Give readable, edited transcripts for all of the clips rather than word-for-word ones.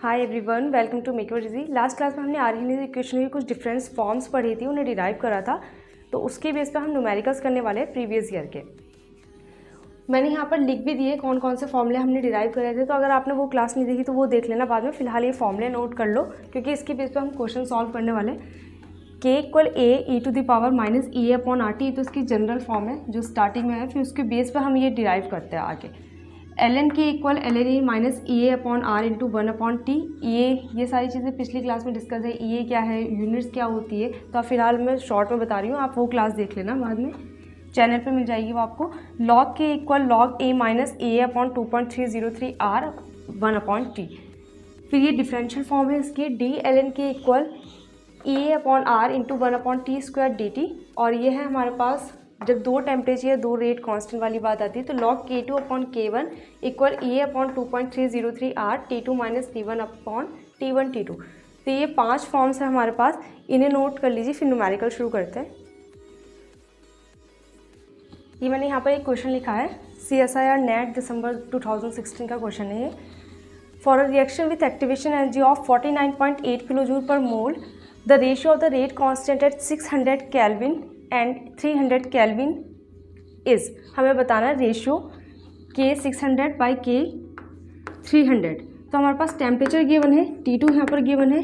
Hi everyone, welcome to make your easy. Last class में हमने organic equation की कुछ डिफरेंस फॉर्म्स पढ़ी थी, उन्हें डिराइव करा था। तो उसके बेस पर हम न्यूमेरिकल्स करने वाले हैं प्रीवियस ईयर के। मैंने यहाँ पर लिख भी दिए कौन कौन से फॉर्मूले हमने डिराइव करे थे, तो अगर आपने वो क्लास नहीं देखी तो वो देख लेना बाद में। फिलहाल ये फॉर्मूले नोट कर लो क्योंकि इसके बेस पर हम क्वेश्चन सॉल्व करने वाले हैं। K equal A E to the power minus E upon R T, तो इसकी जनरल फॉर्म है जो स्टार्टिंग में है। फिर उसके बेस पर हम ये डिराइव करते हैं आगे। L n k equal l n E minus E A upon R into one upon T. ये सारी चीज़ें पिछली क्लास में डिस्कस है। ई ए क्या है, यूनिट्स क्या होती है, तो अब फिलहाल मैं शॉर्ट में बता रही हूँ, आप वो क्लास देख लेना बाद में, चैनल पे मिल जाएगी वो आपको। Log k equal log A minus A upon 2.303 R one upon T. फिर ये डिफरेंशियल फॉर्म है इसकी, d l n k equal A upon R into one upon T square d T. और ये है हमारे पास जब दो टेम्परेचर दो रेट कांस्टेंट वाली बात आती है, तो log k two upon k one equal A upon 2.303 R T two minus T one upon T one T two. तो ये 5 फॉर्म्स है हमारे पास, इन्हें नोट कर लीजिए। फिर न्यूमेरिकल शुरू करते हैं। ये मैंने यहाँ पर एक क्वेश्चन लिखा है, CSIR नेट दिसंबर 2016 का क्वेश्चन है ये। For a reaction with activation energy of 49.8 kilo joule पर मोल, the ratio of the rate constant eight 600 kelvin and 300 kelvin is. हमें बताना है रेशियो के 600 बाई के 300। तो हमारे पास टेम्परेचर गिवन है, T2 यहाँ पर गिवन है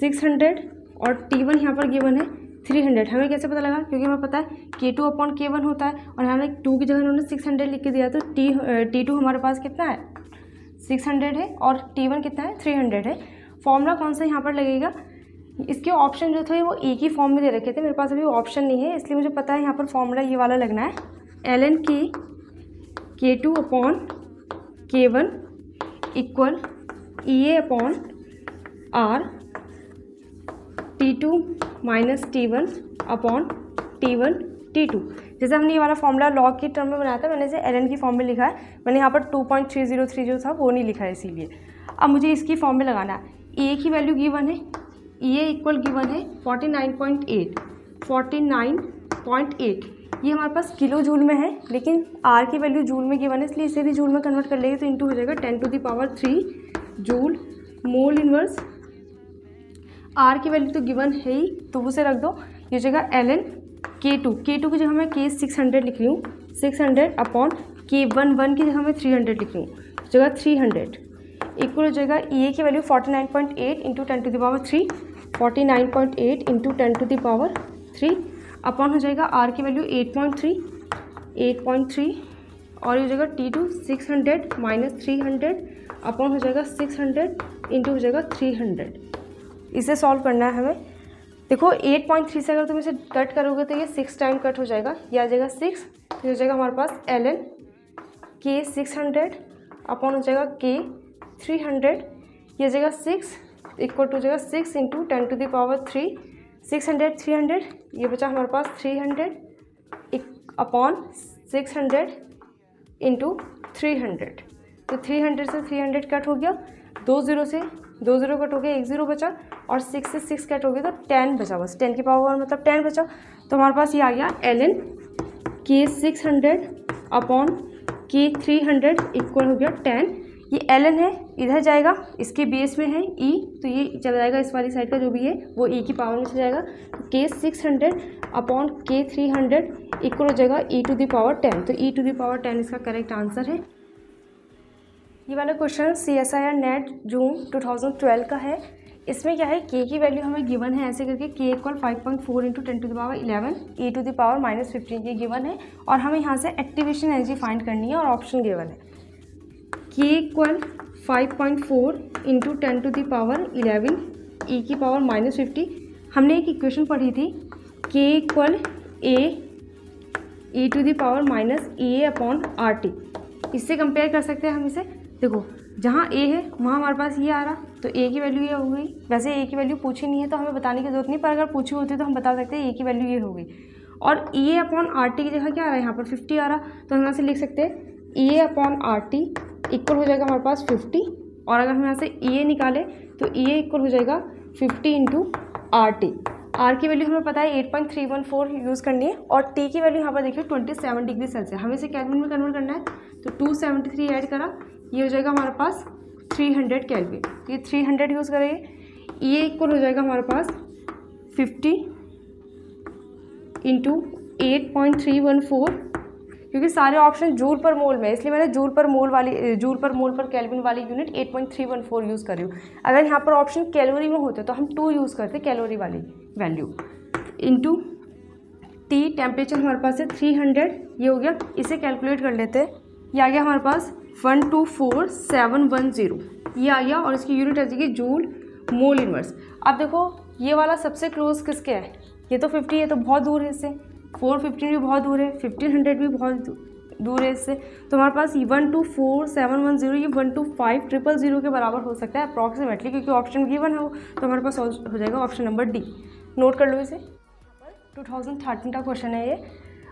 600 और T1 यहाँ पर गिवन है 300। हमें कैसे पता लगा, क्योंकि हमें पता है K2 अपॉन K1 होता है और हमें 2 की जगह उन्होंने 600 लिख के दिया। तो T2 हमारे पास कितना है 600 है और T1 कितना है 300 है। फॉर्मूला कौन सा यहाँ पर लगेगा, इसके ऑप्शन जो थे वो एक ही फॉर्म में दे रखे थे, मेरे पास अभी ऑप्शन नहीं है, इसलिए मुझे पता है यहाँ पर फॉर्मूला ये वाला लगना है। एल एन की K2 upon K1 equal E A upon R T2 minus T1 upon T1 T2। जैसे हमने ये वाला फॉर्मूला लॉग के टर्म में बनाया था, मैंने इसे एल एन की फॉर्म में लिखा है। मैंने यहाँ पर 2.303 जो था वो नहीं लिखा है इसीलिए। अब मुझे इसकी फॉर्म में लगाना है। ए की वैल्यू गिवन है, ये इक्वल गिवन है 49.8 ये हमारे पास किलो जूल में है, लेकिन आर की वैल्यू जूल में गिवन है, इसलिए इसे भी जूल में कन्वर्ट कर लेंगे तो इंटू हो जाएगा 10 to the power 3 joule mole inverse. R की वैल्यू तो गिवन है ही, तो उसे रख दो। ये जगह एल एन K2 की जगह मैं के 600 लिख रही हूँ, 600 अपॉन K1 की जगह मैं 300 लिख रही हूँ, जगह 300 इक्वल हो जाएगा ई ए की value 49.8 into 10 to the power 3, 49.8 into 10 to the power 3 upon हो जाएगा आर की वैल्यू 8.3 और ये हो जाएगा T2 600 माइनस 300 अपॉन हो जाएगा 600 इंटू हो जाएगा 300। इसे सॉल्व करना है हमें। देखो 8.3 से अगर तुम इसे कट करोगे तो ये 6 टाइम कट हो जाएगा, ये आ जाएगा 6। तो हो जाएगा हमारे पास एल एन के 600 अपॉन हो जाएगा के 300, ये जगह 6 इक्वल टू जगह 6 इंटू 10 टू द पावर 3, 600 300, ये बचा हमारे पास 300 अपॉन 600 इंटू 300। तो 300 से 300 कट हो गया, 2 0 से 2 0 कट हो गया, 1 0 बचा और 6 से 6 कट हो गया तो 10 बचा, बस 10 की पावर मतलब 10 बचा। तो हमारे पास ये आ गया एल एन के 600 अपॉन के 300 इक्वल हो गया 10। ये एल एन है, इधर जाएगा, इसके बेस में है ई, तो ये चला जाएगा इस वाली साइड का जो भी है वो ई की पावर में चला जाएगा। तो के 600 अपॉन के 300 इक्वल हो जाएगा ई टू द पावर 10। तो ई टू द पावर 10 इसका करेक्ट आंसर है। ये वाला क्वेश्चन CSIR नेट जून 2012 का है। इसमें क्या है, के की वैल्यू हमें गिवन है ऐसे करके, k equal 5.4 into 10 to the power 11 E to the power minus 15 ये गिवन है। और हमें यहाँ से एक्टिवेशन एनर्जी फाइंड करनी है और ऑप्शन गिवन है k equal 5.4 into 10 to the power 11 E की पावर माइनस 50। हमने एक इक्वेशन पढ़ी थी k equal A E to the power minus A upon R T. इससे कंपेयर कर सकते हैं हम इसे। देखो जहाँ ए है वहाँ हमारे पास ये आ रहा, तो ए की वैल्यू ये हो गई। वैसे ए की वैल्यू पूछी नहीं है तो हमें बताने की जरूरत नहीं, पर अगर पूछी होती तो हम बता सकते हैं ए की वैल्यू ये हो गई। और ई ए अपॉन आर टी की जगह क्या आ रहा है, यहाँ पर 50 आ रहा, तो हम यहाँ से लिख सकते हैं ई A upon R T equal हो जाएगा हमारे पास 50। और अगर हम यहाँ से ई ए निकालें तो ई ए इक्वल हो जाएगा 50 इंटू आर टी। आर की वैल्यू हमें पता है 8.314 यूज़ करनी है और टी की वैल्यू यहाँ पर देखिए 27 डिग्री सेल्सियस। हमें इसे केल्विन में कन्वर्ट करना है, तो 273 ऐड करा, ये हो जाएगा हमारे पास 300 केल्विन, ये 300 यूज़ करेंगे। ये इक्वल हो जाएगा हमारे पास 50 इंटू 8.314, क्योंकि सारे ऑप्शन जूल पर मोल में, इसलिए मैंने जूल पर मोल पर केल्विन वाली यूनिट 8.314 यूज़ कर रही हूँ। अगर यहाँ पर ऑप्शन कैलोरी में होते तो हम 2 यूज़ करते कैलोरी वाली वैल्यू, इंटू टी टेम्परेचर हमारे पास है 300, ये हो गया। इसे कैलकुलेट कर लेते हैं, ये आ गया हमारे पास 124710, ये आ गया और इसकी यूनिट आ जाएगी जूल मोल इनवर्स। अब देखो ये वाला सबसे क्लोज किसके है, ये तो 50 है तो बहुत दूर है इससे, 415 भी बहुत दूर है, 1500 भी बहुत दूर है इससे, तो हमारे पास 124710 ये 125000 के बराबर हो सकता है अप्रॉक्सीमेटली, क्योंकि ऑप्शन गिवन है वो, तो हमारे पास हो जाएगा ऑप्शन नंबर डी। नोट कर लो इसे। 2013 का क्वेश्चन है ये।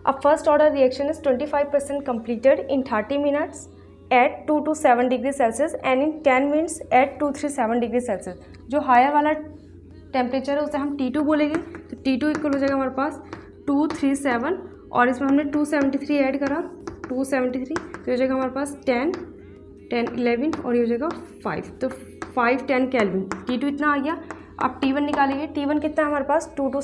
अब first order reaction is 25% completed in 30 minutes at 2 to 7 degree Celsius and in 10 minutes at 237 degree Celsius. जो हायर वाला टेम्परेचर है उसे हम T2 बोलेंगे, तो T2 इक्वल हो जाएगा हमारे पास 237 और इसमें हमने 273 ऐड करा, 273 तो हो जाएगा हमारे पास 10 11 और ये हो जाएगा 5, तो 5 10 केल्विन। T2 इतना आ गया। अब T1 निकालेंगे, T1 कितना है हमारे पास 2 to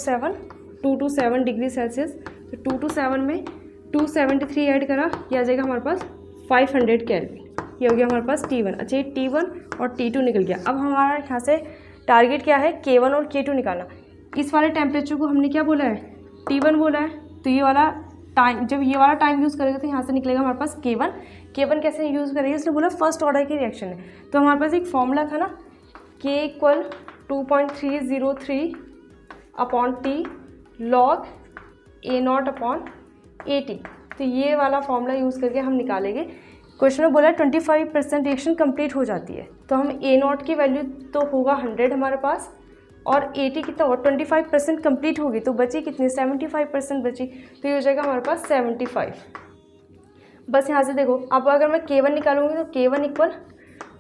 7 डिग्री सेल्सियस, तो 2 to 7 में 273 ऐड करा, यह आ जाएगा हमारे पास 500 केल्विन, ये हो गया हमारे पास T1। अच्छा, ये T1 और T2 निकल गया। अब हमारा यहाँ से टारगेट क्या है, K1 और K2 निकालना। इस वाले टेम्परेचर को हमने क्या बोला है, T1 बोला है, तो ये वाला टाइम, जब ये वाला टाइम यूज़ करेगा तो यहाँ से निकलेगा हमारे पास K1। K1 कैसे यूज़ करेंगे, इसने बोला फर्स्ट ऑर्डर की रिएक्शन है, तो हमारे पास एक फॉर्मूला था ना, K equal 2.303 upon T log A0 upon AT, तो ये वाला फॉर्मूला यूज़ करके हम निकालेंगे। क्वेश्चन में बोला 25% रिएक्शन कंप्लीट हो जाती है, तो हम A0 की वैल्यू तो होगा 100 हमारे पास, और AT कितना होगा 25% कंप्लीट होगी, तो बची कितनी 75% बची, तो ये हो जाएगा हमारे पास 75। बस यहाँ से देखो, अब अगर मैं K1 निकालूंगी तो K1 equal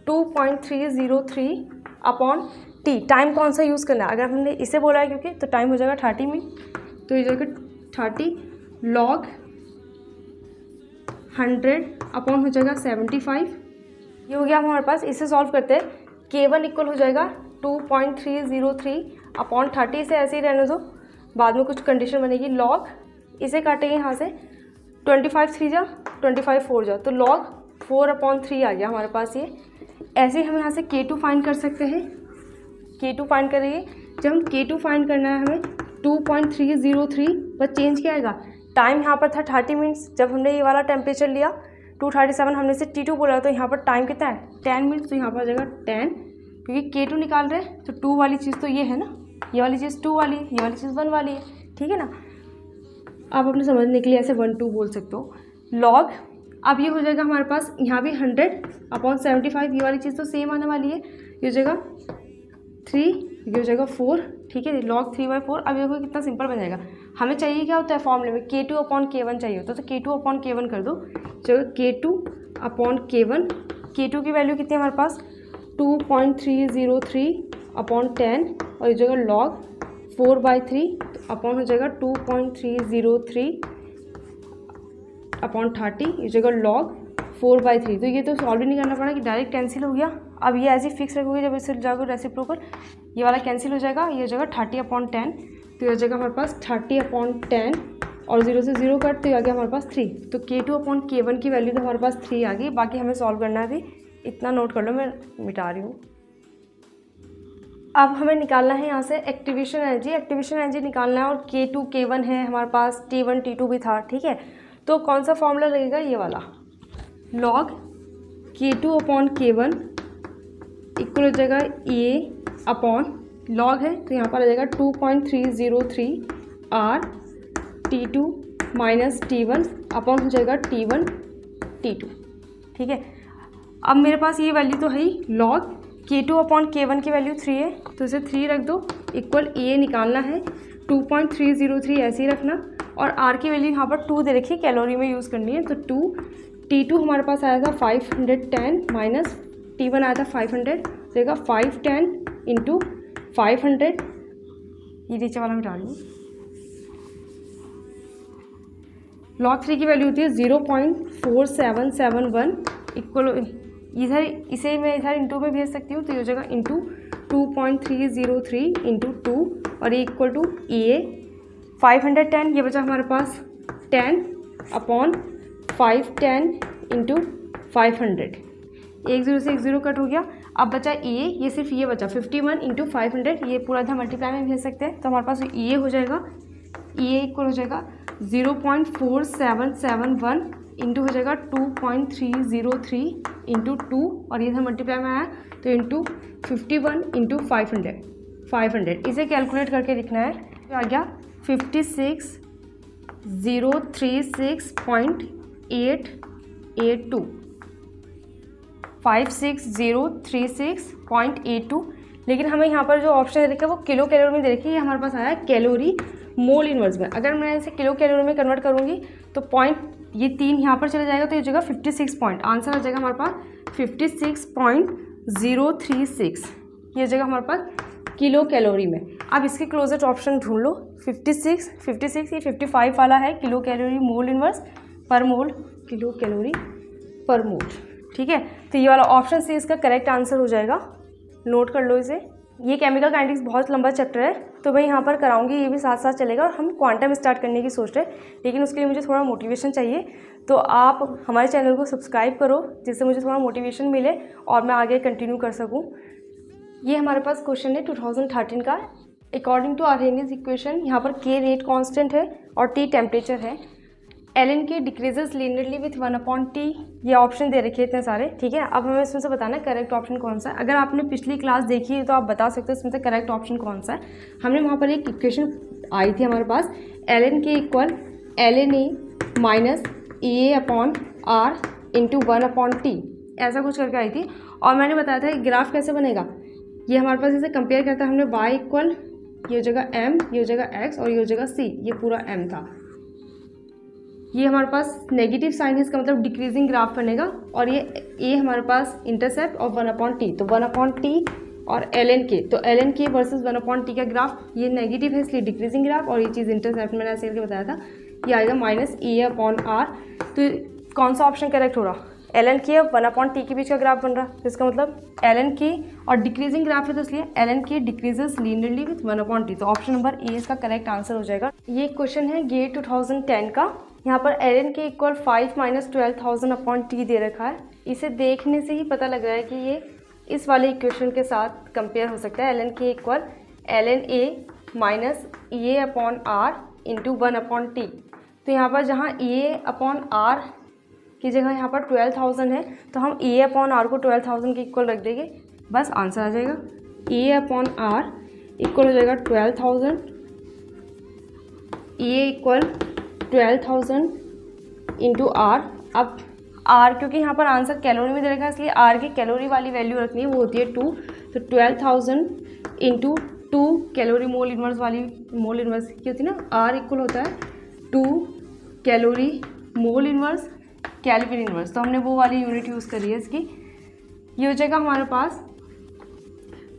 2.303 upon T, time कौन सा यूज़ करना है, अगर हमने इसे बोला है क्योंकि, तो टाइम हो जाएगा 30 मिनट, तो ये जाएगा 30 लॉग 100 अपॉन हो जाएगा 75, ये हो गया हमारे पास। इसे सॉल्व करते हैं, K1 इक्वल हो जाएगा 2.303 अपॉन 30, से ऐसे ही रहने दो, बाद में कुछ कंडीशन बनेगी, लॉग इसे काटेंगे यहाँ से, 25 3 जा 25 4 जा, तो लॉग 4 अपॉन 3 आ गया हमारे पास ये। ऐसे ही हम यहाँ से K2 फाइंड कर सकते हैं, K2 फाइंड करेंगे। जब हम K2 फाइंड करना है हमें 2.303, बस चेंज क्या आएगा, टाइम यहाँ पर था 30 मिनट्स, जब हमने ये वाला टेम्परेचर लिया 237, हमने से T2 बोला, तो यहाँ पर टाइम कितना है 10 मिनट्स, तो यहाँ पर आ जाएगा 10, क्योंकि K2 निकाल रहे हैं तो 2 वाली चीज़ तो ये है ना, ये वाली चीज़ 2 वाली है, ये वाली चीज़ 1 वाली है, ठीक है ना। आप अपने समझने के लिए ऐसे 1 2 बोल सकते हो। लॉग, अब ये हो जाएगा हमारे पास यहाँ भी 100 अपॉन 75, ये वाली चीज़ तो सेम आने वाली है, ये हो जाएगा 3, ये हो जाएगा 4, ठीक है, लॉग 3/4। अब ये कितना सिंपल बन जाएगा, हमें चाहिए क्या होता है फॉर्मूले में, K2 अपॉन K1 चाहिए होता है, तो K2 अपॉन K1 कर दो, चलो K2 अपॉन K1, K2 की वैल्यू कितनी है हमारे पास 2.303 अपॉन 10, और ये जगह लॉग 4/3 अपॉन हो जाएगा 2.303 अपॉन 30, ये जगह लॉग 4/3, तो ये तो सॉल्व ही नहीं करना पड़ा कि डायरेक्ट कैंसिल हो गया। अब ये ऐसे फिक्स रखोगे, जब इसे जाओगे रेसिप्रोकल, ये वाला कैंसिल हो जाएगा, ये हो जाएगा 30 अपॉन 10, तो ये हो जाएगा हमारे पास 30 अपॉन 10 और 0 से 0 कट, तो ये आ गया हमारे पास 3, तो K2 अपॉन K1 की वैल्यू तो हमारे पास 3 आ गई। बाकी हमें सॉल्व करना है अभी, इतना नोट कर लो, मैं मिटा रही हूँ। अब हमें निकालना है यहाँ से एक्टिवेशन एनर्जी निकालना है, और K2 K1 है हमारे पास, T1 T2 भी था, ठीक है, तो कौन सा फॉर्मूला लगेगा, ये वाला, log K2 upon K1 equal हो जाएगा A अपॉन लॉग है, तो यहाँ पर आ जाएगा 2.303 R T2 minus T1 upon हो जाएगा T1 T2, ठीक है। अब मेरे पास ये वैल्यू तो है ही, लॉग K2 अपॉन K1 की वैल्यू 3 है, तो इसे 3 रख दो, इक्वल A निकालना है 2.303 ऐसे ही रखना, और R की वैल्यू यहाँ पर 2 दे रखी है, कैलोरी में यूज़ करनी है, तो 2 T2 हमारे पास आया था 510 माइनस T1 आया था 500, देगा 510 इंटू 500, ये नीचे वाला मिटा लूँ। लॉग 3 की वैल्यू होती है 0.4771 इक्वल इधर इसे मैं इधर इंटू में भेज सकती हूँ, तो ये हो जाएगा इंटू 2.303 इंटू 2 और ये इक्वल टू ए 510, ये बचा हमारे पास 10 अपॉन 510 इंटू 500, एक जीरो से एक जीरो कट हो गया। अब बचा ये सिर्फ ये बचा 51 इंटू 500, ये पूरा इधर मल्टीप्लाई में भेज सकते हैं, तो हमारे पास ये हो जाएगा, ये इक्वल हो जाएगा 0.4771 इंटू हो जाएगा 2.303 इंटू 2 और ये इधर मल्टीप्लाई में आया तो इंटू 51 इंटू 500, इसे कैलकुलेट करके लिखना है, तो आ गया 56,036.882 56,036.82। लेकिन हमें यहाँ पर जो ऑप्शन दे रखा है वो किलो कैलोरी में दे रखी है, ये हमारे पास आया कैलोरी मोल इनवर्स में। अगर मैं इसे किलो कैलोरी में कन्वर्ट करूँगी तो पॉइंट ये 3 यहाँ पर चला जाएगा, तो ये जगह 56 पॉइंट, आंसर आ जाएगा हमारे पास 56.036, ये जगह हमारे पास किलो कैलोरी में। अब इसके क्लोजेस्ट ऑप्शन ढूंढ लो, 56 ये 55 वाला है, किलो कैलोरी मोल इनवर्स पर मोल, किलो कैलोरी पर मोल, ठीक है। तो ये वाला ऑप्शन सी इसका करेक्ट आंसर हो जाएगा, नोट कर लो इसे। ये केमिकल काइनेटिक्स बहुत लंबा चैप्टर है, तो मैं यहाँ पर कराऊंगी, ये भी साथ साथ चलेगा और हम क्वांटम स्टार्ट करने की सोच रहे हैं, लेकिन उसके लिए मुझे थोड़ा मोटिवेशन चाहिए, तो आप हमारे चैनल को सब्सक्राइब करो जिससे मुझे थोड़ा मोटिवेशन मिले और मैं आगे कंटिन्यू कर सकूँ। ये हमारे पास क्वेश्चन है 2013 का। अकॉर्डिंग टू आर्हेनियस इक्वेशन, यहाँ पर के रेट कांस्टेंट है और टी टेम्परेचर है। एलन के डिक्रीजेस लीनियरली विथ 1/T, ये ऑप्शन दे रखे इतने सारे, ठीक है। अब हमें इसमें से बताना है करेक्ट ऑप्शन कौन सा है। अगर आपने पिछली क्लास देखी है तो आप बता सकते हो इसमें से करेक्ट ऑप्शन कौन सा है। हमने वहाँ पर एक इक्वेशन आई थी हमारे पास, एलन के equal LNA minus EA/R into 1/T, ऐसा कुछ करके आई थी, और मैंने बताया था ग्राफ कैसे बनेगा। ये हमारे पास इसे कंपेयर करता है हमने, y इक्वल ये हो जाएगा m, ये हो जाएगा x और ये हो जाएगा c, ये पूरा m था। ये हमारे पास नेगेटिव साइन है, इसका मतलब डिक्रीजिंग ग्राफ बनेगा, और ये a हमारे पास इंटरसेप्ट और 1/T, तो 1/T और LNK, तो LNK वर्सेस 1/T का ग्राफ ये नेगेटिव है इसलिए डिक्रीजिंग ग्राफ, और ये चीज़ इंटरसेप्ट मैंने ऐसे करके बताया था, ये आएगा माइनस EA/R। तो कौन सा ऑप्शन करेक्ट हो रहा, LNK और 1/T के बीच का ग्राफ बन रहा, तो इसका मतलब LNK और डिक्रीजिंग ग्राफ है तो इसलिए LNK decreases linearly with 1/T, तो ऑप्शन नंबर ए इसका करेक्ट आंसर हो जाएगा। ये क्वेश्चन है गेट 2010 का। यहाँ पर LNK इक्वल 5 - 12,000/T दे रखा है। इसे देखने से ही पता लग रहा है कि ये इस वाले इक्वेशन के साथ कंपेयर हो सकता है। LNK equal LNA minus EA/R into 1/T, तो यहाँ पर जहाँ EA/R की जगह यहाँ पर 12,000 है, तो हम EA/R को 12,000 के इक्वल रख देंगे, बस आंसर आ जाएगा। EA/R इक्वल हो जाएगा 12,000, EA इक्वल 12,000 इंटू R। अब R क्योंकि यहाँ पर आंसर कैलोरी में दे रखा है इसलिए R की कैलोरी वाली वैल्यू रखनी है, वो होती है 2, तो 12,000 इंटू 2 कैलोरी मोल इनवर्स वाली, मोल इनवर्स की होती है ना, R इक्वल होता है 2 calorie mole inverse kelvin inverse, तो हमने वो वाली यूनिट यूज़ करी है इसकी। ये हो जाएगा हमारे पास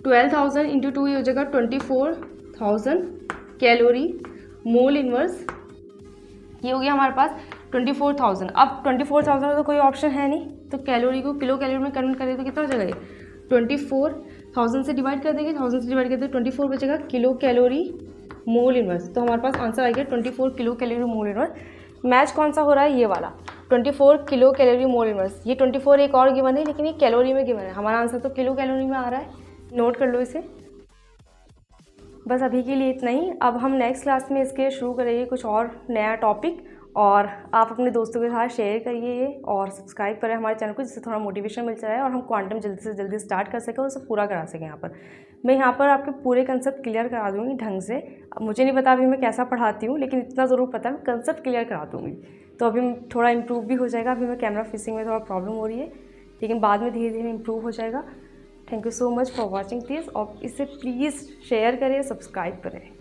12,000 इंटू 2, ये हो जाएगा 24,000 कैलोरी मोल इनवर्स, ये हो गया हमारे पास 24,000। अब 24,000 में तो कोई ऑप्शन है नहीं, तो कैलोरी को किलो कैलोरी में कन्वर्ट करें तो कितना हो जाएगा, ये 24,000 से डिवाइड कर देंगे, 1000 से डिवाइड कर देंगे, 24 बचेगा किलो कैलोरी मोल इनवर्स, तो हमारे पास आंसर आ गया 24 kilo calorie mole inverse. Match कौन सा हो रहा है, ये वाला 24 किलो कैलोरी मोल इनवर्स। ये 24 एक और गिवन है लेकिन ये कैलोरी में गिवन है, हमारा आंसर तो किलो कैलोरी में आ रहा है, नोट कर लो इसे। बस अभी के लिए इतना ही, अब हम नेक्स्ट क्लास में इसके शुरू करेंगे कुछ और नया टॉपिक, और आप अपने दोस्तों के साथ शेयर करिए ये, और सब्सक्राइब करें हमारे चैनल को, जिससे थोड़ा मोटिवेशन मिल जाए और हम क्वांटम जल्दी से जल्दी स्टार्ट कर सकें और उसे पूरा करा सकें। यहाँ पर मैं यहाँ पर आपके पूरे कंसेप्ट क्लियर करा दूँगी ढंग से। अब मुझे नहीं पता अभी मैं कैसा पढ़ाती हूँ, लेकिन इतना ज़रूर पता है मैं कंसेप्ट क्लियर करा दूँगी, तो अभी थोड़ा इम्प्रूव भी हो जाएगा। अभी मैं कैमरा फिशिंग में थोड़ा प्रॉब्लम हो रही है, लेकिन बाद में धीरे धीरे इम्प्रूव हो जाएगा। Thank you so much for watching this, और इसे प्लीज़ शेयर करें, सब्सक्राइब करें।